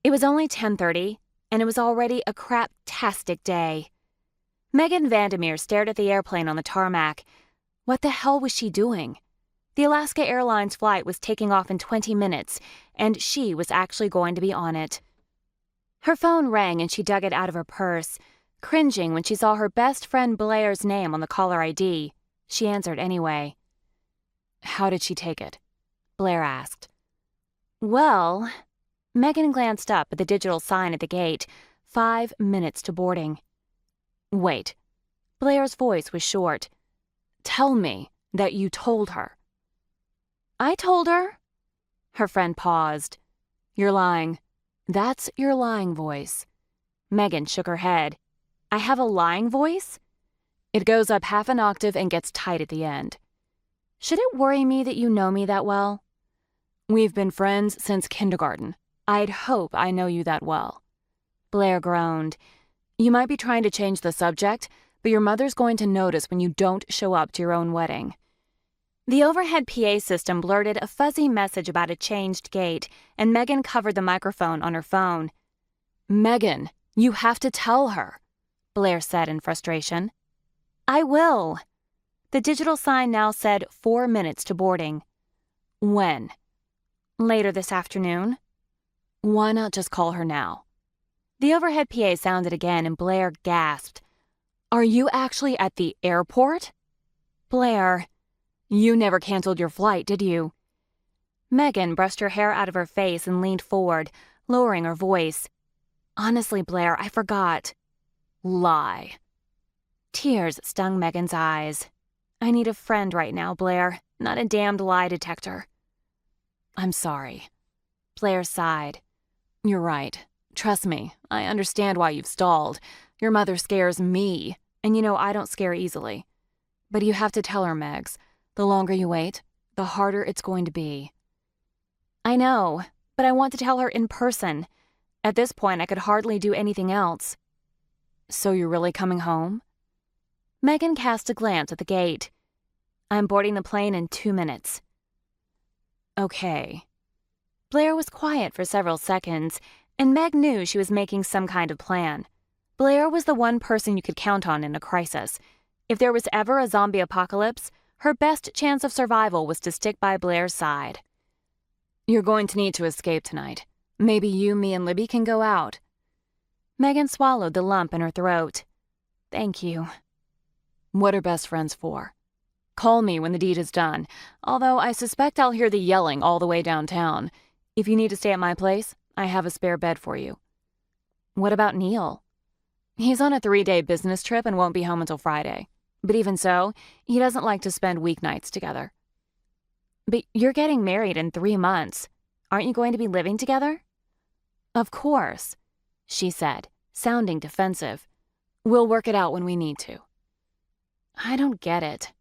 It was only 10:30, and it was already a crap-tastic day. Megan Vandemeer stared at the airplane on the tarmac. What the hell was she doing? The Alaska Airlines flight was taking off in 20 minutes, and she was actually going to be on it. Her phone rang and she dug it out of her purse, cringing when she saw her best friend Blair's name on the caller ID. She answered anyway. "How did she take it?" Blair asked. "Well," Megan glanced up at the digital sign at the gate. 5 minutes to boarding. "Wait." Blair's voice was short. "Tell me that you told her." "I told her." Her friend paused. "You're lying." "That's your lying voice." Megan shook her head. "I have a lying voice?" "It goes up half an octave and gets tight at the end." "Should it worry me that you know me that well?" "We've been friends since kindergarten. I'd hope I know you that well." Blair groaned. "You might be trying to change the subject, but your mother's going to notice when you don't show up to your own wedding." The overhead PA system blurted a fuzzy message about a changed gate, and Megan covered the microphone on her phone. "Megan, you have to tell her," Blair said in frustration. "I will." The digital sign now said 4 minutes to boarding. "When?" "Later this afternoon." "Why not just call her now?" The overhead PA sounded again, and Blair gasped. "Are you actually at the airport?" "Blair." "You never canceled your flight, did you?" Megan brushed her hair out of her face and leaned forward, lowering her voice. "Honestly, Blair, I forgot." "Lie." Tears stung Megan's eyes. "I need a friend right now, Blair, not a damned lie detector." "I'm sorry." Blair sighed. "You're right. Trust me, I understand why you've stalled. Your mother scares me, and you know I don't scare easily. But you have to tell her, Megs. The longer you wait, the harder it's going to be." "I know, but I want to tell her in person. At this point, I could hardly do anything else." "So you're really coming home?" Megan cast a glance at the gate. "I'm boarding the plane in 2 minutes." "Okay." Blair was quiet for several seconds, and Meg knew she was making some kind of plan. Blair was the one person you could count on in a crisis. If there was ever a zombie apocalypse, her best chance of survival was to stick by Blair's side. "You're going to need to escape tonight. Maybe you, me, and Libby can go out." Megan swallowed the lump in her throat. "Thank you." "What are best friends for? Call me when the deed is done, although I suspect I'll hear the yelling all the way downtown. If you need to stay at my place, I have a spare bed for you." "What about Neil?" "He's on a 3-day business trip and won't be home until Friday. But even so, he doesn't like to spend weeknights together." "But you're getting married in 3 months. Aren't you going to be living together?" "Of course," she said, sounding defensive. "We'll work it out when we need to." "I don't get it,"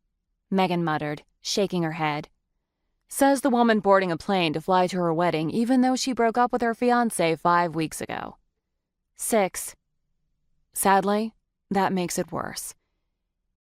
Megan muttered, shaking her head. "Says the woman boarding a plane to fly to her wedding even though she broke up with her fiancé 5 weeks ago." 6. "Sadly, that makes it worse.